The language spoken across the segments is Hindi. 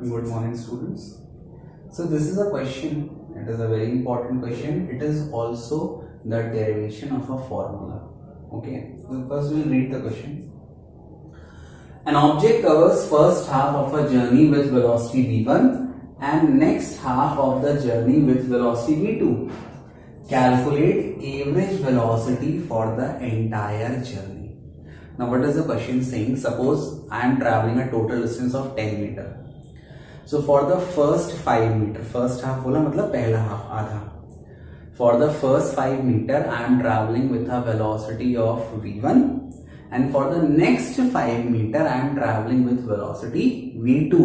Good morning, students. So this is a question. It is a very important question. It is also the derivation of a formula. Okay. So first we will read the question. An object covers first half of a journey with velocity v1 and next half of the journey with velocity v2. Calculate average velocity for the entire journey. Now what is the question saying? Suppose I am traveling a total distance of 10 meter. So for the first 5 meter, first half बोला मतलब पहला half आधा. For the first 5 meter I am traveling with a velocity of v1 and for the next 5 meter I am traveling with velocity v2.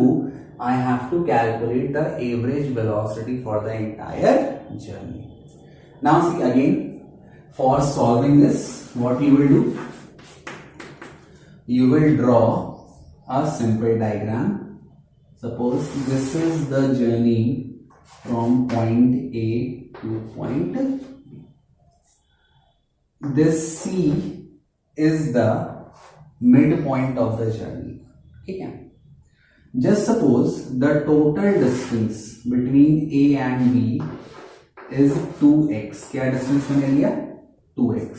I have to calculate the average velocity for the entire journey. Now see again, for solving this, what you will do? You will draw a simple diagram. Suppose this is the journey from point A to point B. This C is the midpoint of the journey. Okay. Just suppose the total distance between A and B is 2x. क्या distance मैंने लिया? 2x.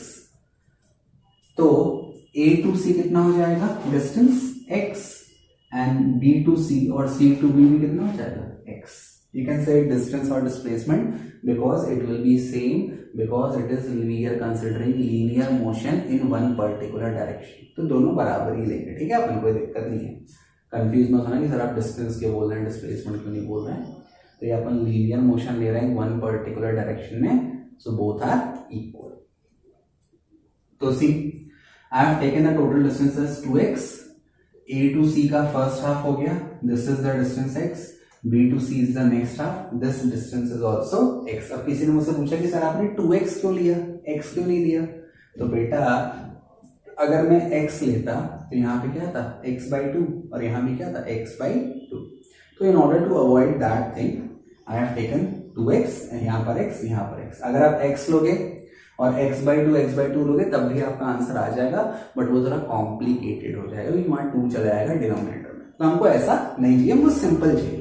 तो A to C कितना हो जाएगा? Distance x. And B to C or C to B भी कितना हो जाएगा? X. You can say distance or displacement because it will be same because it is we are considering linear motion in one particular direction. तो दोनों बराबर ही लेंगे, ठीक है? अपन कोई दिक्कत नहीं है. कंफ्यूज मत होना कि सर आप डिस्टेंस के बोल रहे हैं, डिस्प्लेसमेंट क्यों नहीं बोल रहे हैं. तो ये अपन लीनियर मोशन ले रहे हैं वन पर्टिकुलर डायरेक्शन में. So both are equal. तो see I have taken the total distance as 2x. A to C का फर्स्ट हाफ हो गया. This is the distance x. B to C is the next half. This distance is also x. अब किसी ने मुझसे पूछा कि सर आपने 2x क्यों लिया, x क्यों नहीं लिया? तो बेटा अगर मैं x लेता तो यहाँ पे क्या था x/2 और यहाँ भी क्या था x/2. तो in order to avoid that thing I have taken 2x यहाँ पर x, यहाँ पर x. अगर आप x लोगे और x/2 लोगे तब भी आपका आंसर आ जाएगा, बट वो जरा कॉम्प्लिकेटेड हो जाएगा क्योंकि वहां 2 चला जाएगा डिनोमिनेटर में. तो हमको ऐसा नहीं चाहिए, हमको सिंपल चाहिए.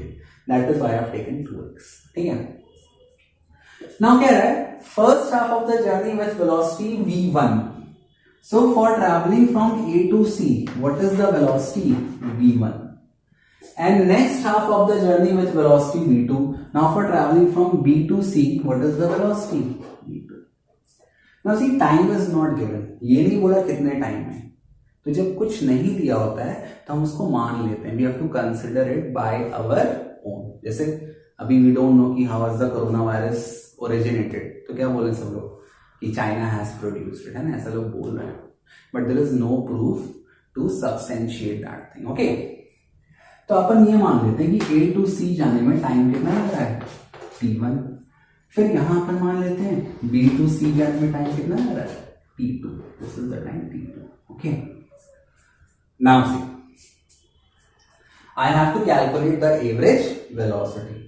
That is why I have taken 2x. ठीक है. नाउ कह रहा है first half of the journey with velocity v1. So for travelling from A to C, what is the velocity v1? And next half of the journey with velocity v2. Now for traveling from B to C, what is the velocity v2? Now see, time is not given. ये नहीं बोला कितने टाइम में. तो जब कुछ नहीं दिया होता है तो हम उसको मान लेते हैं. We have to consider it by our own. जैसे अभी we don't know कि how was the coronavirus originated. तो क्या बोले सब लोग कि China has produced it, है ना? ऐसा लोग बोल रहे हैं. But there is no proof to substantiate that thing. Okay? तो अपन ये मान लेते हैं कि A to C जाने में टाइम कितना लग रहा है? t1. फिर यहां अपन मान लेते हैं B to C जाने में टाइम कितना लग रहा है? t2. This is the time t2. Okay. Now see I have to calculate the average velocity.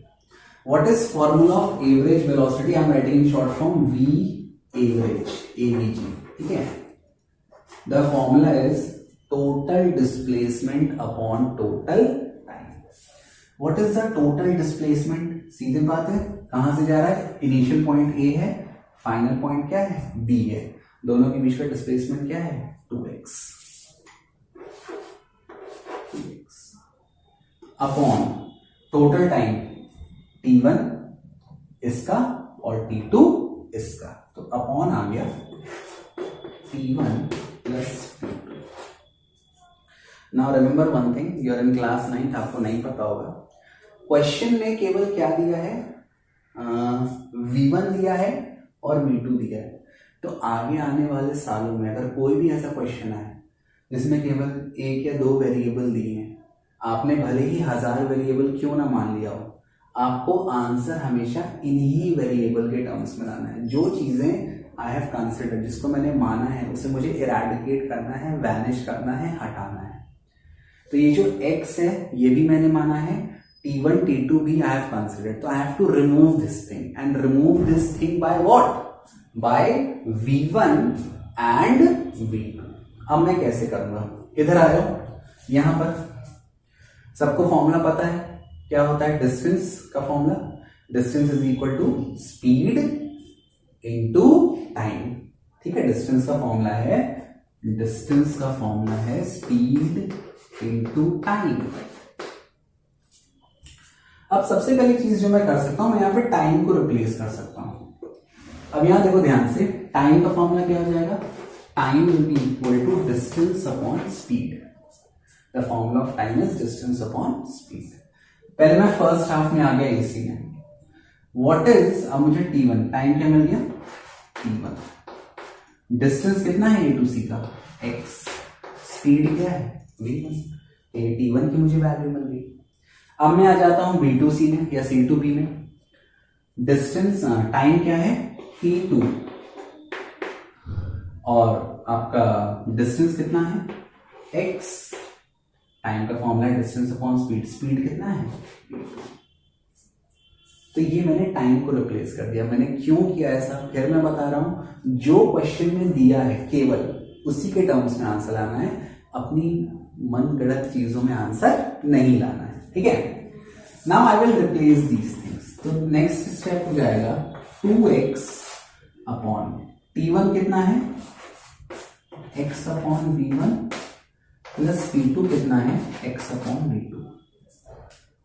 What is formula of average velocity? I am writing in short form V average, AVG. ठीक है. The formula is total displacement upon total time. What is the total displacement? सीधी बात है, कहां से जा रहा है? इनिशियल पॉइंट A है, फाइनल पॉइंट क्या है? B है. दोनों के बीच का डिस्प्लेसमेंट क्या है? 2x upon total time t1 इसका और t2 इसका. तो अपॉन आ गया t1 plus t2. Now remember one thing, you are in class 9th, आपको नहीं पता होगा. क्वेश्चन में केवल क्या दिया है? v1 दिया है और v2 दिया है. तो आगे आने वाले सालों में अगर कोई भी ऐसा क्वेश्चन आए जिसमें केवल 1 या 2 वेरिएबल दिए हैं, आपने भले ही 1000 वेरिएबल क्यों ना मान लिया हो, आपको आंसर हमेशा इन्हीं वेरिएबल के टर्म्स में लाना है. जो चीजें आई हैव कंसिडर्ड, जिसको मैंने माना है, उसे मुझे इरेडिकेट करना है, वैनिश करना है, हटाना है. तो ये जो x है ये भी मैंने माना है, t1 t2 भी I have considered. तो I have to remove this thing and remove this thing by what? By v1 and v2. अब मैं कैसे करूंगा? इधर आ जाओ. यहां पर सबको फॉर्मूला पता है. क्या होता है डिस्टेंस का formula, distance is equal to speed into time. ठीक है, डिस्टेंस का फॉर्मूला है स्पीड इनटू टाइम। अब सबसे पहली चीज जो मैं कर सकता हूं, मैं यहां पे टाइम को रिप्लेस कर सकता हूं। अब यहां देखो ध्यान से, टाइम का फॉर्मूला क्या हो जाएगा, time will be equal to distance upon speed. The formula of time is distance upon speed. पहले मैं फर्स्ट हाफ में आ गया एसी में, व्हाट इज, अब मुझे T1 टाइम क्या मिल गया, T1, डिस्टेंस कितना है A to C का x, स्पीड क्या है V1, ये T1 की मुझे वैल्यू मिल गई। अब मैं आ जाता हूं B to C में या C to B में, डिस्टेंस टाइम क्या है T2 और आपका डिस्टेंस कितना है x, टाइम का फॉर्मूला है डिस्टेंस अपॉन स्पीड, स्पीड कितना है तो ये मैंने टाइम को रिप्लेस कर दिया। मैंने क्यों किया ऐसा, फिर मैं बता रहा हूं, जो क्वेश्चन में दिया है केवल उसी के टर्म्स में आंसर लाना है, अपनी मन गढ़ंत चीजों में आंसर नहीं लाना है। ठीक है, now I will replace these things. तो नेक्स्ट स्टेप हो जाएगा 2x अपॉन T1 कितना है x upon V1 plus T2 कितना है x upon V2।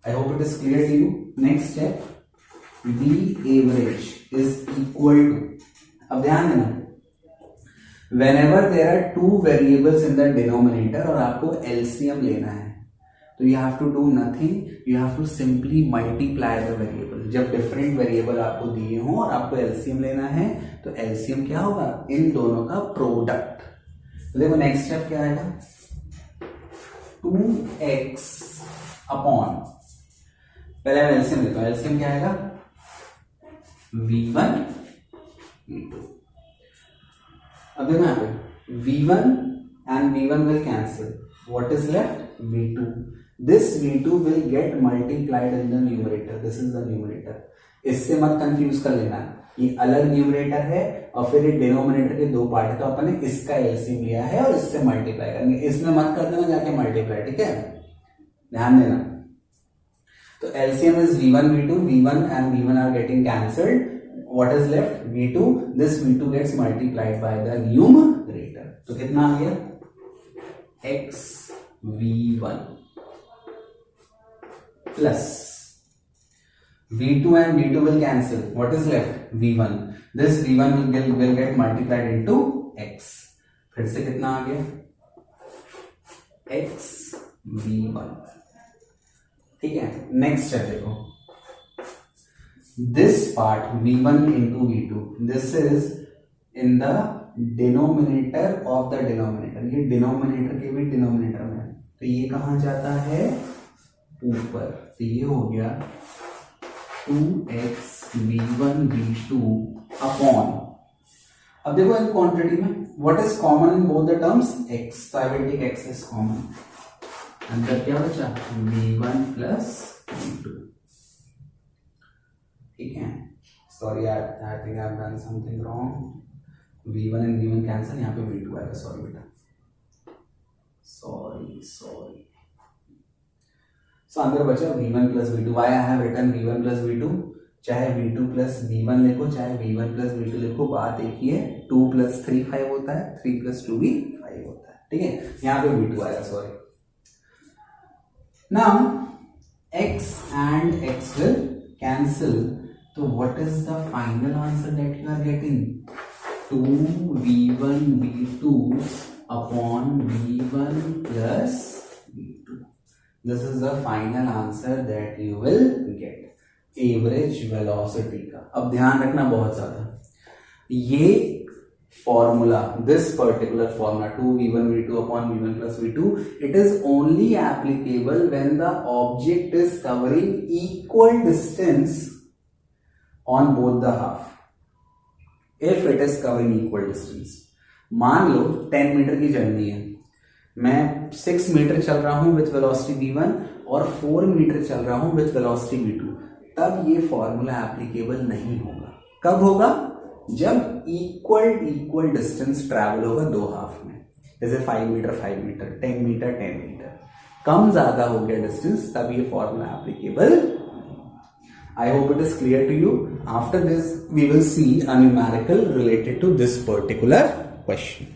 I hope it is clear to you. Next step, V average is equal to, अब ध्यान देना, whenever there are two variables in the denominator और आपको LCM लेना है तो you have to do nothing, you have to simply multiply the variable। जब different variable आपको दिए हों और आपको LCM लेना है तो LCM क्या होगा, इन दोनों का प्रोडक्ट। तो देखो नेक्स्ट स्टेप क्या आएगा, 2x अपॉन, पहले मैं LCM लेता हूं, LCM क्या आएगा V1 V2। अब देखो यहाँ पे V1 and V1 will cancel, what is left V2, this V2 will get multiplied in the numerator, this is the numerator। इससे मत कंफ्यूज कर लेना, ये अलग न्यूमरेटर है और फिर ये डिनोमिनेटर के दो पार्ट है, तो अपन ने इसका एलसीएम लिया है और इससे मल्टीप्लाई करेंगे, इसमें मत कर देना जाके मल्टीप्लाई। ठीक है, ध्यान देना। तो LCM is V1 V2, V1 and V1 are getting cancelled, what is left V2, this V2 gets multiplied by the numerator, तो कितना आ गया x V1 plus V2 and V2 will cancel, what is left V1, this V1 will get multiplied into x, फिर से कितना आ गया x V1। ठीक है, नेक्स्ट है देखो, this part V1 into V2, this is in the denominator of the denominator, ये डिनोमिनेटर के भी डिनोमिनेटर में, तो ये कहां जाता है ऊपर, तो ये हो गया 2x V1 V2 अपॉन, अब देखो इन क्वांटिटी में what is common in both the terms x, तो I will take x is common, अंदर क्या बचा V1 प्लस V2। ठीक है, sorry I think I have done something wrong, V1 and V1 cancel, यहाँ पे V2 आएगा, सॉरी बेटा, सॉरी। सो अंदर बचा V1 plus V2, why I have written V1 plus V2, चाहे V2 प्लस V1 लिखो चाहे V1 प्लस V2 लिखो, बात एक ही है, 2 प्लस 3 5 होता है, 3 प्लस 2 भी 5 होता है। ठीक है, यहाँ पे V2 आएगा, sorry. Now x and x will cancel, so what is the final answer that you are getting, 2v1 v2 upon v1 plus v2, this is the final answer that you will get, average velocity का। अब ध्यान रखना बहुत ज्यादा, ये formula, this particular formula 2v1 v2 upon v1 plus v2, it is only applicable when the object is covering equal distance on both the half, if it is covering equal distance। मान लो 10 मीटर की जर्नी है, मैं 6 मीटर चल रहा हूं विथ वेलोसिटी v1 और 4 मीटर चल रहा हूं विथ वेलोसिटी v2, तब ये फॉर्मूला एप्लीकेबल नहीं होगा। कब होगा, जब इक्वल डिस्टेंस ट्रैवल होगा दो हाफ में, जैसे 5 मीटर 5 मीटर, 10 मीटर 10 मीटर, कम ज्यादा हो गया डिस्टेंस तब ये formula applicable. I hope it is clear to you. After this we will see a numerical related to this particular question.